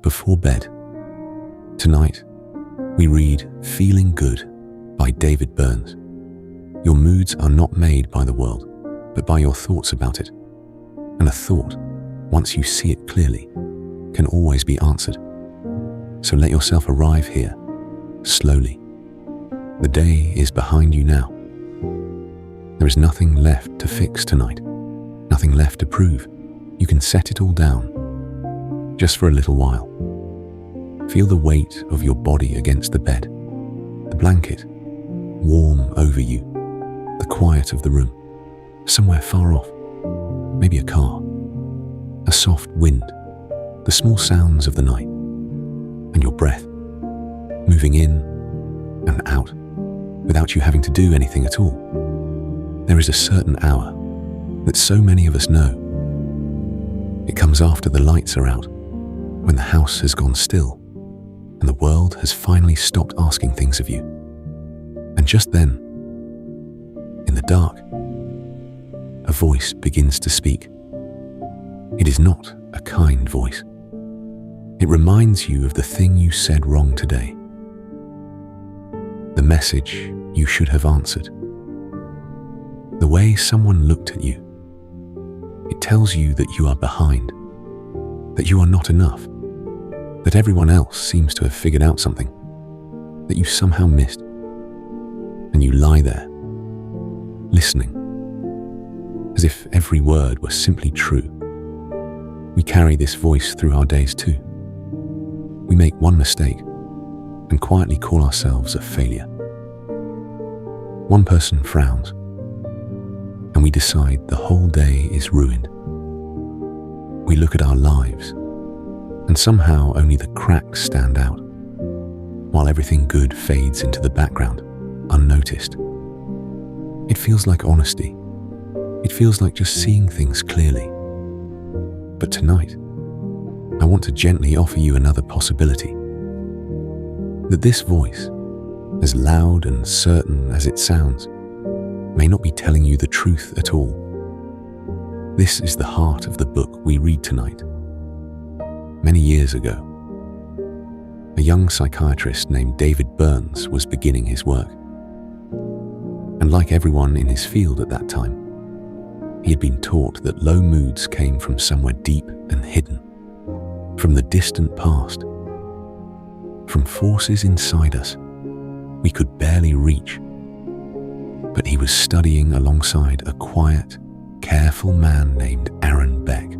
before bed. Tonight, we read Feeling Good by David Burns. Your moods are not made by the world, but by your thoughts about it. And a thought, once you see it clearly, can always be answered. So let yourself arrive here, slowly. The day is behind you now. There is nothing left to fix tonight, nothing left to prove. You can set it all down, just for a little while. Feel the weight of your body against the bed, the blanket, warm over you, the quiet of the room, somewhere far off, maybe a car, a soft wind, the small sounds of the night, and your breath, moving in and out, without you having to do anything at all. There is a certain hour that so many of us know. It comes after the lights are out, when the house has gone still, and the world has finally stopped asking things of you. And just then, in the dark, a voice begins to speak. It is not a kind voice. It reminds you of the thing you said wrong today, the message you should have answered, the way someone looked at you. It tells you that you are behind, that you are not enough, that everyone else seems to have figured out something that you somehow missed. And you lie there, listening, as if every word were simply true. We carry this voice through our days too. We make one mistake and quietly call ourselves a failure. One person frowns, and we decide the whole day is ruined. We look at our lives, and somehow only the cracks stand out, while everything good fades into the background, unnoticed. It feels like honesty. It feels like just seeing things clearly. But tonight, I want to gently offer you another possibility. That this voice, as loud and certain as it sounds, may not be telling you the truth at all. This is the heart of the book we read tonight. Many years ago, a young psychiatrist named David Burns was beginning his work. And like everyone in his field at that time, he had been taught that low moods came from somewhere deep and hidden, from the distant past, from forces inside us we could barely reach. But he was studying alongside a quiet, careful man named Aaron Beck.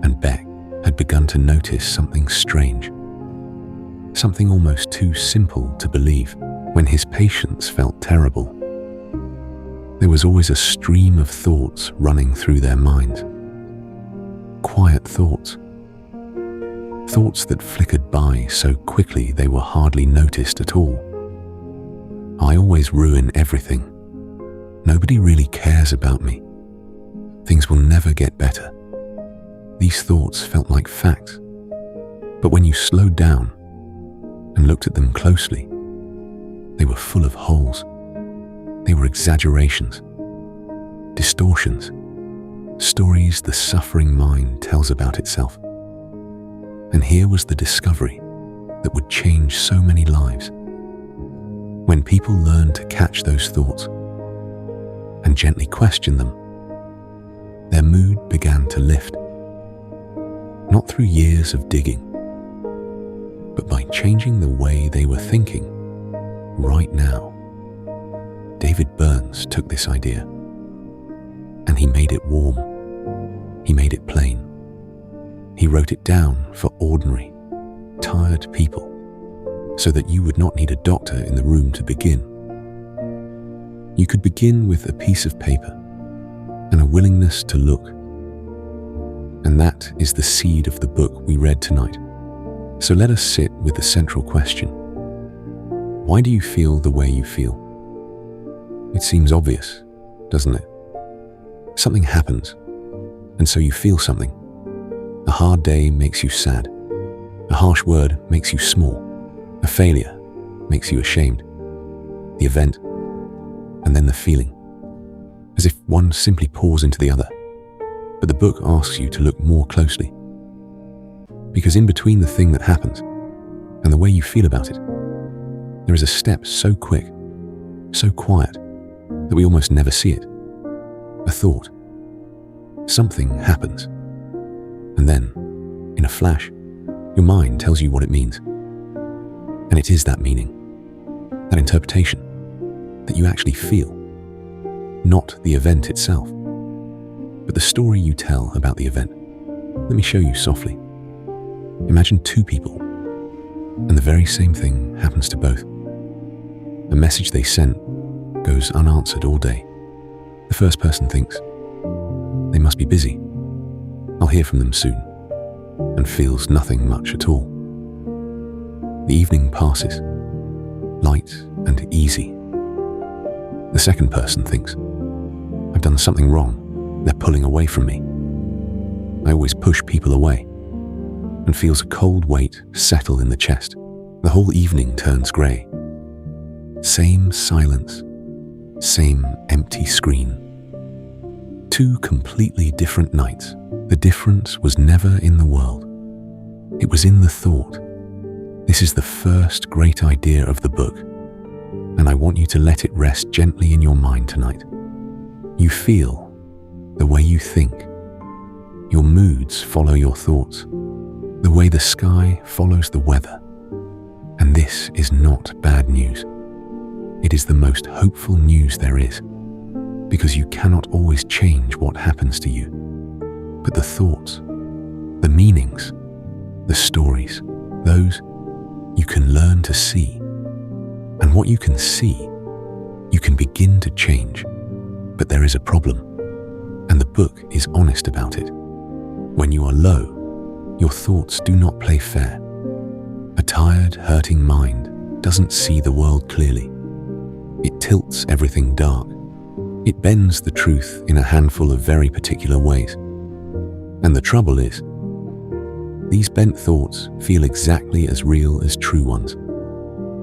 And Beck had begun to notice something strange, something almost too simple to believe. When his patients felt terrible, there was always a stream of thoughts running through their minds. Quiet thoughts. Thoughts that flickered by so quickly they were hardly noticed at all. I always ruin everything. Nobody really cares about me. Things will never get better. These thoughts felt like facts. But when you slowed down and looked at them closely, they were full of holes. They were exaggerations, distortions, stories the suffering mind tells about itself. And here was the discovery that would change so many lives. When people learned to catch those thoughts and gently question them, their mood began to lift. Not through years of digging, but by changing the way they were thinking right now. David Burns took this idea and he made it warm. He made it plain. He wrote it down for ordinary, tired people so that you would not need a doctor in the room to begin. You could begin with a piece of paper and a willingness to look. And that is the seed of the book we read tonight. So let us sit with the central question. Why do you feel the way you feel? It seems obvious, doesn't it? Something happens, and so you feel something. A hard day makes you sad. A harsh word makes you small. A failure makes you ashamed. The event, and then the feeling, as if one simply pours into the other. But the book asks you to look more closely. Because in between the thing that happens and the way you feel about it, there is a step so quick, so quiet, that we almost never see it. A thought. Something happens. And then, in a flash, your mind tells you what it means. And it is that meaning, that interpretation, that you actually feel. Not the event itself, but the story you tell about the event. Let me show you softly. Imagine two people, and the very same thing happens to both. A message they sent goes unanswered all day. The first person thinks, they must be busy. I'll hear from them soon, and feels nothing much at all. The evening passes, light and easy. The second person thinks, I've done something wrong. They're pulling away from me. I always push people away, and feels a cold weight settle in the chest. The whole evening turns grey. Same silence, same empty screen. Two completely different nights. The difference was never in the world. It was in the thought. This is the first great idea of the book, and I want you to let it rest gently in your mind tonight. You feel the way you think. Your moods follow your thoughts, the way the sky follows the weather. And this is not bad news. It is the most hopeful news there is, because you cannot always change what happens to you. But the thoughts, the meanings, the stories, those you can learn to see. And what you can see, you can begin to change. But there is a problem, and the book is honest about it. When you are low, your thoughts do not play fair. A tired, hurting mind doesn't see the world clearly. It tilts everything dark. It bends the truth in a handful of very particular ways. And the trouble is, these bent thoughts feel exactly as real as true ones,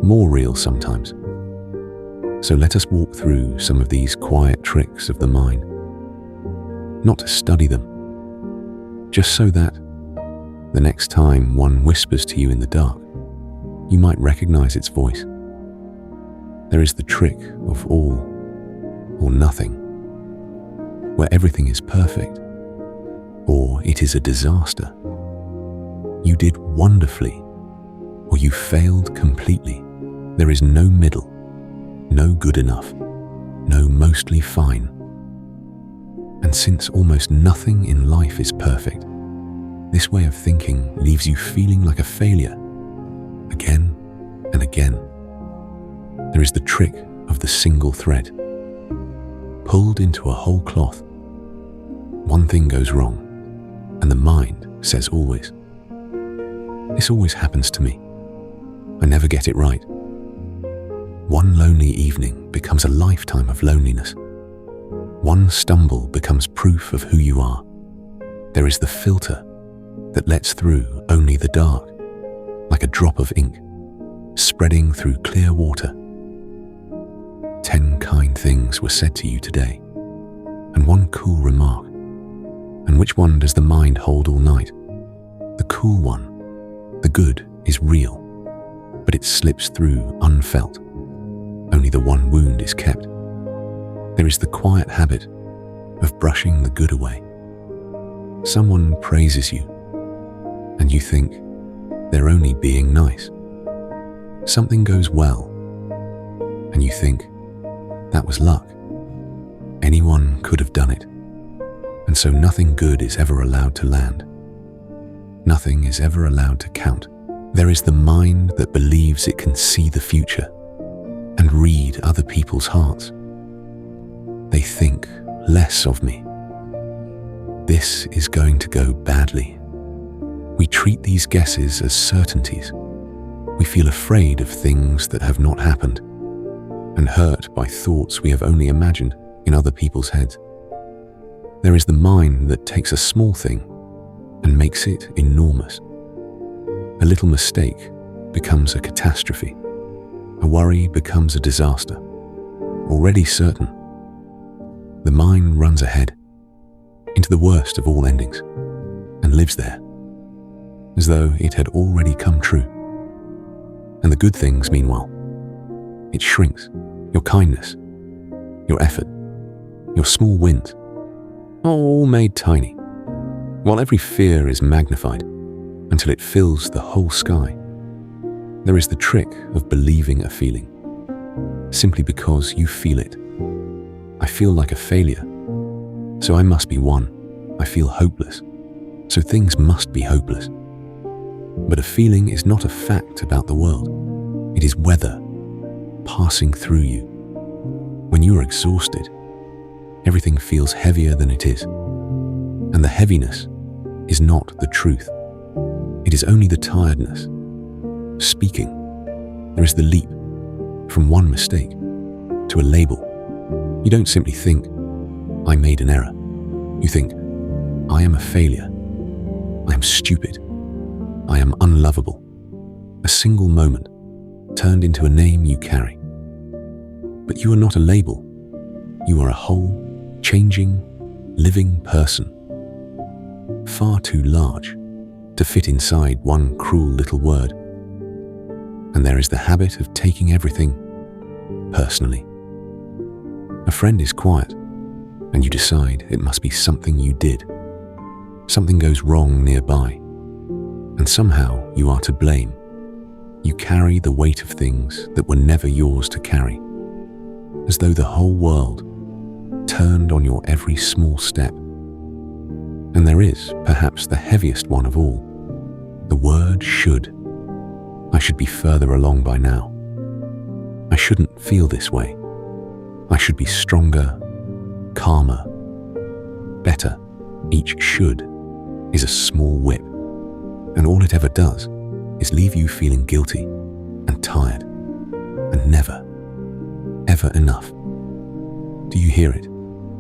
more real sometimes. So let us walk through some of these quiet tricks of the mind, not to study them, just so that the next time one whispers to you in the dark, you might recognize its voice. There is the trick of all or nothing, where everything is perfect, or it is a disaster. You did wonderfully, or you failed completely. There is no middle, no good enough, no mostly fine. And since almost nothing in life is perfect, this way of thinking leaves you feeling like a failure, again and again. There is the trick of the single thread. Pulled into a whole cloth, one thing goes wrong, and the mind says always, this always happens to me. I never get it right. One lonely evening becomes a lifetime of loneliness. One stumble becomes proof of who you are. There is the filter that lets through only the dark, like a drop of ink, spreading through clear water. 10 kind things were said to you today, and one cool remark. And which one does the mind hold all night? The cool one. The good is real, but it slips through unfelt. Only the one wound is kept. There is the quiet habit of brushing the good away. Someone praises you, and you think they're only being nice. Something goes well, and you think that was luck. Anyone could have done it, and so nothing good is ever allowed to land. Nothing is ever allowed to count. There is the mind that believes it can see the future and read other people's hearts. They think less of me. This is going to go badly. We treat these guesses as certainties. We feel afraid of things that have not happened and hurt by thoughts we have only imagined in other people's heads. There is the mind that takes a small thing and makes it enormous. A little mistake becomes a catastrophe. A worry becomes a disaster. Already certain, the mind runs ahead into the worst of all endings and lives there. as though it had already come true. And the good things, meanwhile, it shrinks. Your kindness, your effort, your small wins, all made tiny, while every fear is magnified until it fills the whole sky. There is the trick of believing a feeling, simply because you feel it. I feel like a failure, so I must be one. I feel hopeless, so things must be hopeless. But a feeling is not a fact about the world. It is weather passing through you. When you are exhausted, everything feels heavier than it is. And the heaviness is not the truth. It is only the tiredness. Speaking, there is the leap from one mistake to a label. You don't simply think, I made an error. You think, I am a failure. I am stupid. I am unlovable. A single moment turned into a name you carry. But you are not a label. You are a whole, changing, living person. Far too large to fit inside one cruel little word. And there is the habit of taking everything personally. A friend is quiet, and you decide it must be something you did. Something goes wrong nearby, and somehow you are to blame. You carry the weight of things that were never yours to carry, as though the whole world turned on your every small step. And there is perhaps the heaviest one of all, the word should. I should be further along by now. I shouldn't feel this way. I should be stronger, calmer, better. Each should is a small whip, and all it ever does is leave you feeling guilty and tired and never, ever enough. Do you hear it?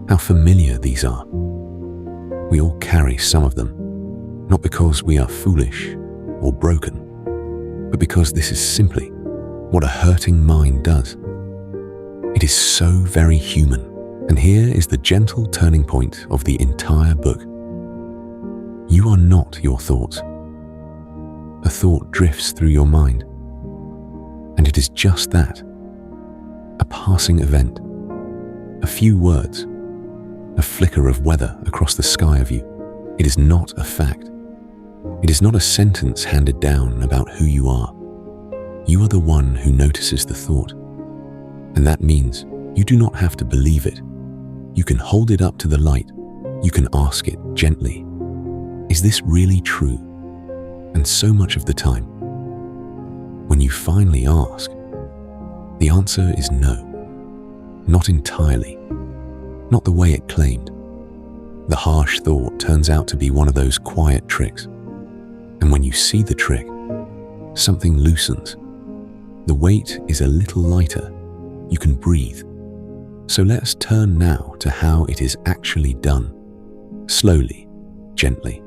How familiar these are. We all carry some of them, not because we are foolish or broken, but because this is simply what a hurting mind does. It is so very human, and here is the gentle turning point of the entire book. You are not your thoughts. A thought drifts through your mind, and it is just that, a passing event, a few words, a flicker of weather across the sky of you. It is not a fact. It is not a sentence handed down about who you are. You are the one who notices the thought, and that means you do not have to believe it. You can hold it up to the light. You can ask it gently, is this really true? And so much of the time, when you finally ask, the answer is no. Not entirely. Not the way it claimed. The harsh thought turns out to be one of those quiet tricks. And when you see the trick, something loosens. The weight is a little lighter. You can breathe. So let's turn now to how it is actually done. Slowly, gently,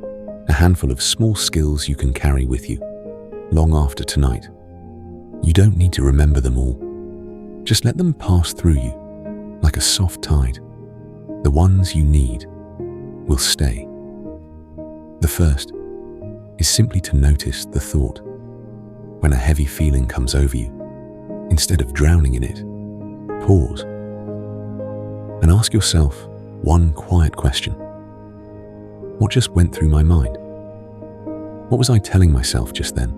a handful of small skills you can carry with you, long after tonight. You don't need to remember them all. Just let them pass through you, like a soft tide. The ones you need will stay. The first is simply to notice the thought. When a heavy feeling comes over you, instead of drowning in it, pause and ask yourself one quiet question. What just went through my mind? What was I telling myself just then?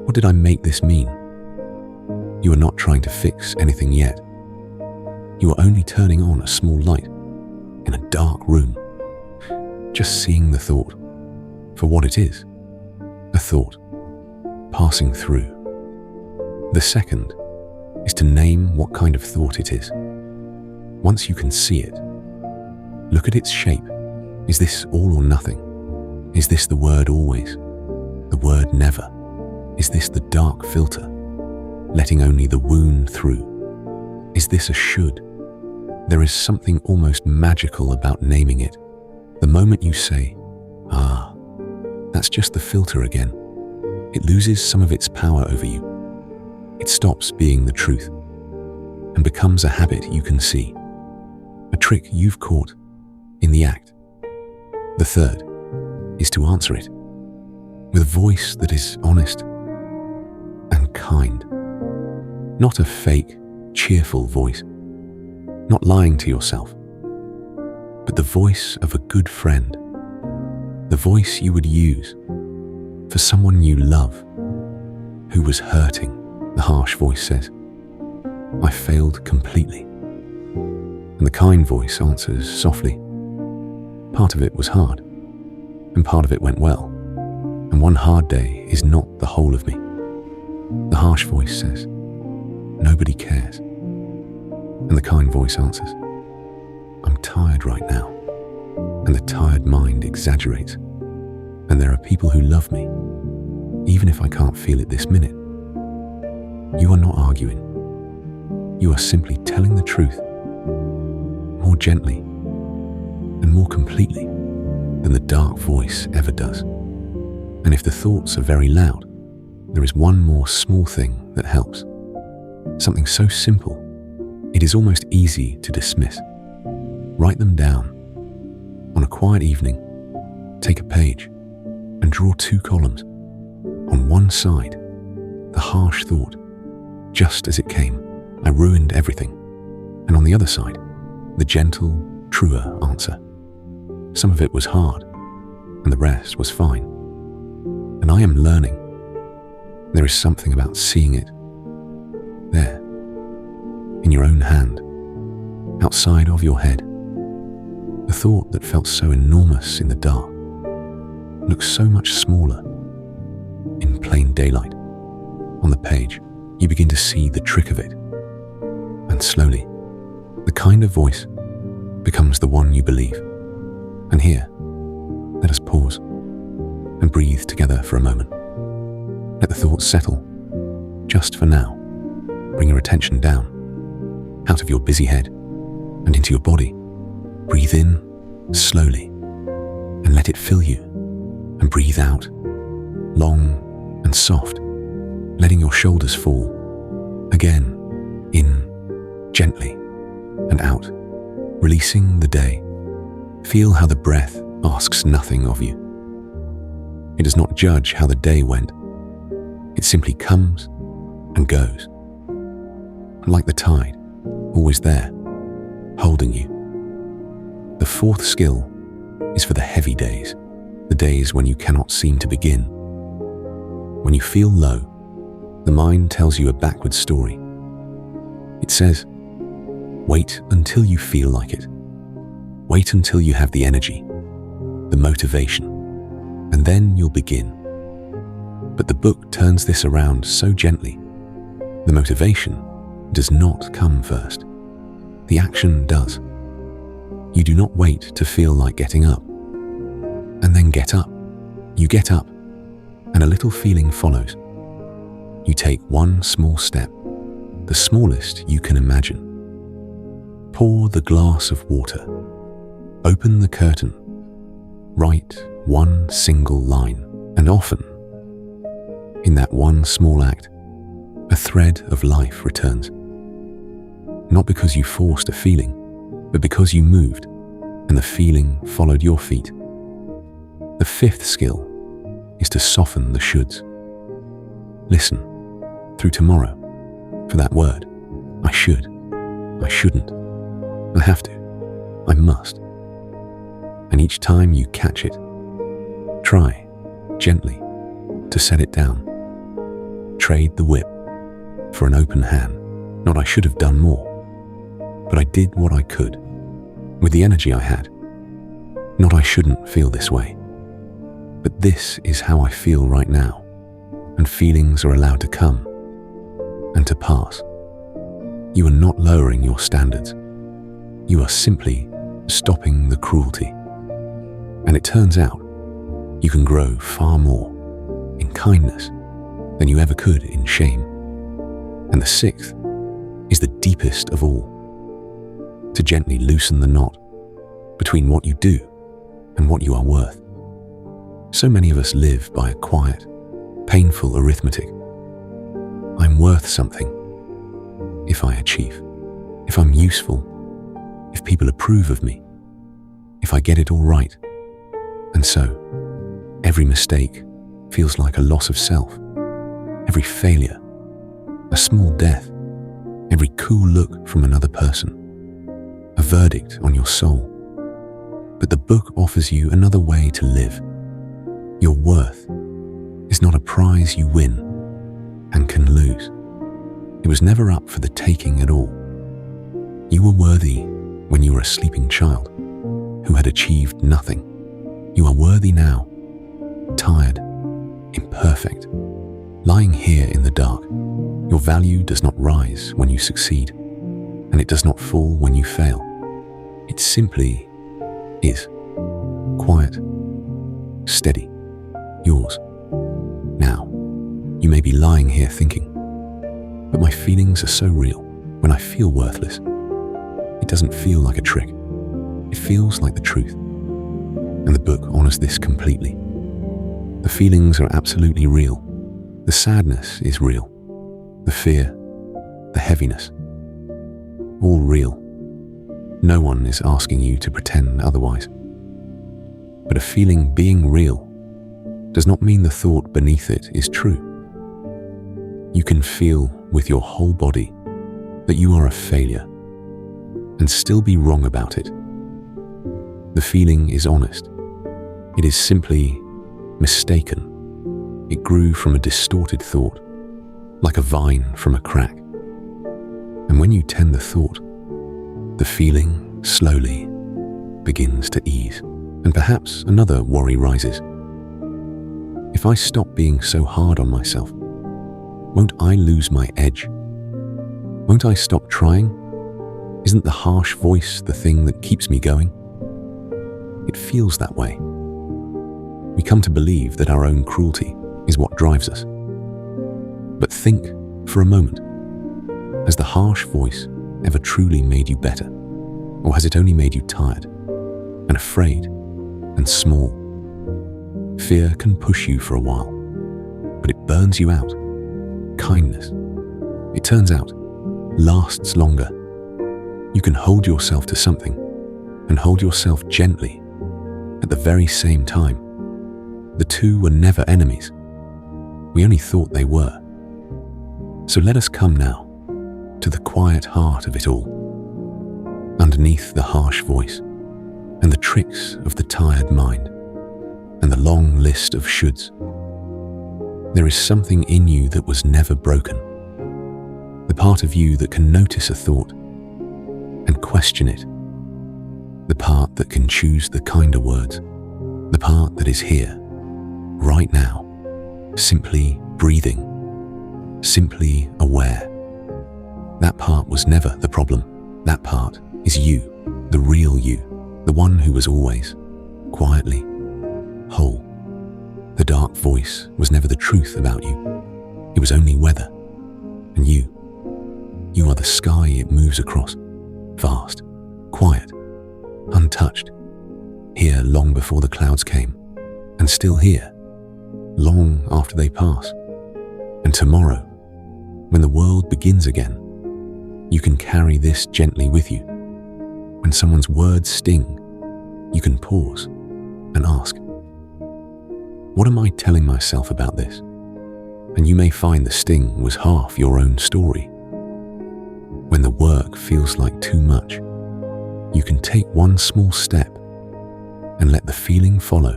What did I make this mean? You are not trying to fix anything yet. You are only turning on a small light in a dark room, just seeing the thought for what it is, a thought passing through. The second is to name what kind of thought it is. Once you can see it, look at its shape. Is this all or nothing? Is this the word always? The word never? Is this the dark filter, letting only the wound through? Is this a should? There is something almost magical about naming it. The moment you say, ah, that's just the filter again, it loses some of its power over you. It stops being the truth and becomes a habit you can see, a trick you've caught in the act. The third is to answer it. with a voice that is honest and kind. Not a fake, cheerful voice, not lying to yourself, but the voice of a good friend, the voice you would use for someone you love who was hurting. The harsh voice says, "I failed completely." And the kind voice answers softly, "Part of it was hard, and part of it went well, and one hard day is not the whole of me." The harsh voice says, "Nobody cares." And the kind voice answers, "I'm tired right now." And the tired mind exaggerates. And there are people who love me, even if I can't feel it this minute. You are not arguing. You are simply telling the truth, more gently and more completely than the dark voice ever does. And if the thoughts are very loud, there is one more small thing that helps. Something so simple, it is almost easy to dismiss. Write them down. On a quiet evening, take a page and draw 2 columns. On one side, the harsh thought, "Just as it came, I ruined everything." And on the other side, the gentle, truer answer. "Some of it was hard, and the rest was fine. And I am learning." There is something about seeing it there, in your own hand, outside of your head. The thought that felt so enormous in the dark looks so much smaller in plain daylight. On the page, you begin to see the trick of it. And slowly, the kind of voice becomes the one you believe. And here, let us pause and breathe together for a moment. Let the thoughts settle, just for now. Bring your attention down, out of your busy head and into your body. Breathe in slowly and let it fill you, and breathe out, long and soft, letting your shoulders fall. Again, in gently and out, releasing the day. Feel how the breath asks nothing of you. It does not judge how the day went. It simply comes and goes. Like the tide, always there, holding you. The 4th skill is for the heavy days, the days when you cannot seem to begin. When you feel low, the mind tells you a backward story. It says, wait until you feel like it. Wait until you have the energy, the motivation, and then you'll begin. But the book turns this around so gently. The motivation does not come first. The action does. You do not wait to feel like getting up, and then get up. You get up, and a little feeling follows. You take one small step, the smallest you can imagine. Pour the glass of water. Open the curtain. Write one single line, and often, in that one small act, a thread of life returns. Not because you forced a feeling, but because you moved, and the feeling followed your feet. The 5th skill is to soften the shoulds. Listen, through tomorrow, for that word, I should, I shouldn't, I have to, I must. And each time you catch it, try, gently, to set it down. Trade the whip for an open hand. Not I should have done more, but I did what I could, with the energy I had. Not I shouldn't feel this way, but this is how I feel right now, and feelings are allowed to come and to pass. You are not lowering your standards. You are simply stopping the cruelty. And it turns out, you can grow far more in kindness than you ever could in shame. And the 6th is the deepest of all, to gently loosen the knot between what you do and what you are worth. So many of us live by a quiet, painful arithmetic. I'm worth something if I achieve, if I'm useful, if people approve of me, if I get it all right. And so, every mistake feels like a loss of self. Every failure, a small death, every cool look from another person, a verdict on your soul. But the book offers you another way to live. Your worth is not a prize you win and can lose. It was never up for the taking at all. You were worthy when you were a sleeping child who had achieved nothing. You are worthy now, tired, imperfect, lying here in the dark. Your value does not rise when you succeed, and it does not fall when you fail. It simply is. Quiet, steady, yours. Now, you may be lying here thinking, but my feelings are so real. When I feel worthless, it doesn't feel like a trick. It feels like the truth. And the book honors this completely. The feelings are absolutely real. The sadness is real. The fear, the heaviness, all real. No one is asking you to pretend otherwise. But a feeling being real does not mean the thought beneath it is true. You can feel with your whole body that you are a failure and still be wrong about it. The feeling is honest. It is simply mistaken. It grew from a distorted thought, like a vine from a crack. And when you tend the thought, the feeling slowly begins to ease, and perhaps another worry rises. If I stop being so hard on myself, won't I lose my edge? Won't I stop trying? Isn't the harsh voice the thing that keeps me going? It feels that way. We come to believe that our own cruelty is what drives us. But think for a moment, has the harsh voice ever truly made you better? Or has it only made you tired and afraid and small? Fear can push you for a while, but it burns you out. Kindness, it turns out, lasts longer. You can hold yourself to something and hold yourself gently at the very same time. The two were never enemies. We only thought they were. So let us come now to the quiet heart of it all, underneath the harsh voice and the tricks of the tired mind and the long list of shoulds. There is something in you that was never broken, the part of you that can notice a thought and question it, the part that can choose the kinder words, the part that is here, right now, simply breathing, simply aware. That part was never the problem. That part is you, the real you, the one who was always quietly whole. The dark voice was never the truth about you. It was only weather. And you are the sky it moves across, vast, quiet, untouched, here long before the clouds came, and still here, long after they pass. And tomorrow, when the world begins again, you can carry this gently with you. When someone's words sting, you can pause and ask, what am I telling myself about this? And you may find the sting was half your own story. When the work feels like too much, you can take one small step and let the feeling follow.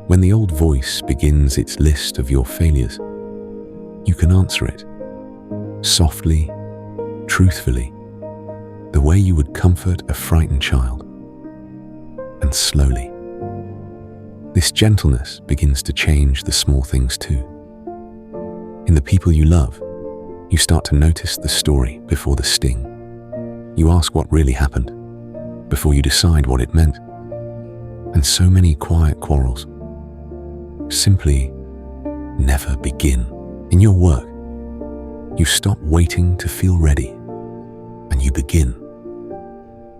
When the old voice begins its list of your failures, you can answer it softly, truthfully, the way you would comfort a frightened child, and slowly. This gentleness begins to change the small things too. In the people you love, you start to notice the story before the sting. You ask what really happened before you decide what it meant. And so many quiet quarrels simply never begin. In your work, you stop waiting to feel ready and you begin.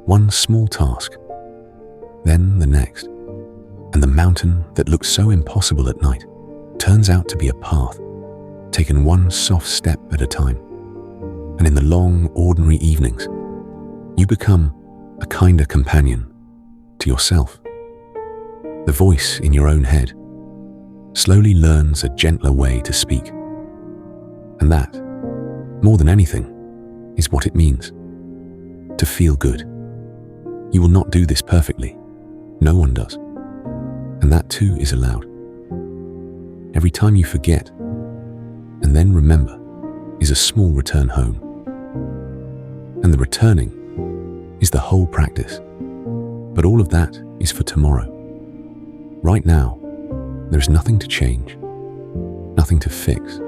One small task, then the next, and the mountain that looked so impossible at night turns out to be a path, taken one soft step at a time. And in the long, ordinary evenings, you become a kinder companion to yourself. The voice in your own head, slowly learns a gentler way to speak. And that, more than anything, is what it means to feel good. You will not do this perfectly. No one does. And that too is allowed. Every time you forget and then remember is a small return home. And the returning is the whole practice. But all of that is for tomorrow. Right now, there is nothing to change, nothing to fix,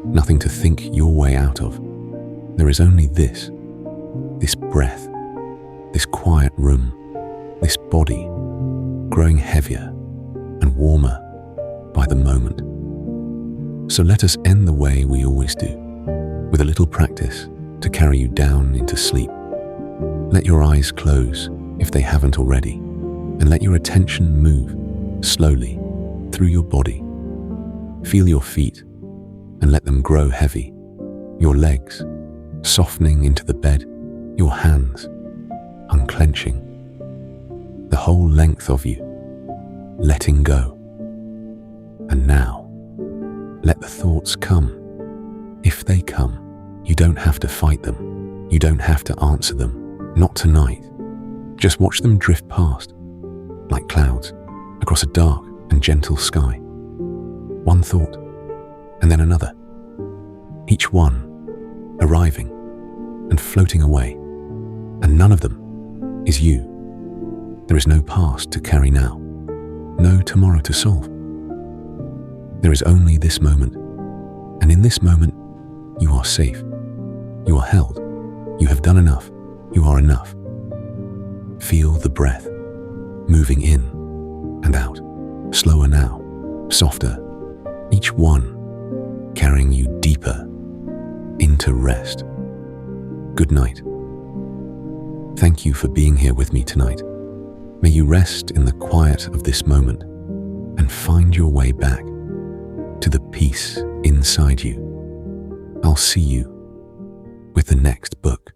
nothing to think your way out of. There is only this breath, this quiet room, this body growing heavier and warmer by the moment. So let us end the way we always do, with a little practice to carry you down into sleep. Let your eyes close if they haven't already, and let your attention move slowly through your body. Feel your feet and let them grow heavy, your legs softening into the bed, your hands unclenching, the whole length of you letting go. And now, let the thoughts come. If they come, you don't have to fight them. You don't have to answer them. Not tonight. Just watch them drift past, like clouds, across a dark and gentle sky. One thought, and then another. Each one arriving and floating away. And none of them is you. There is no past to carry now. No tomorrow to solve. There is only this moment. And in this moment, you are safe. You are held. You have done enough. You are enough. Feel the breath moving in and out. Slower now, softer. Each one carrying you deeper into rest. Good night. Thank you for being here with me tonight. May you rest in the quiet of this moment and find your way back to the peace inside you. I'll see you with the next book.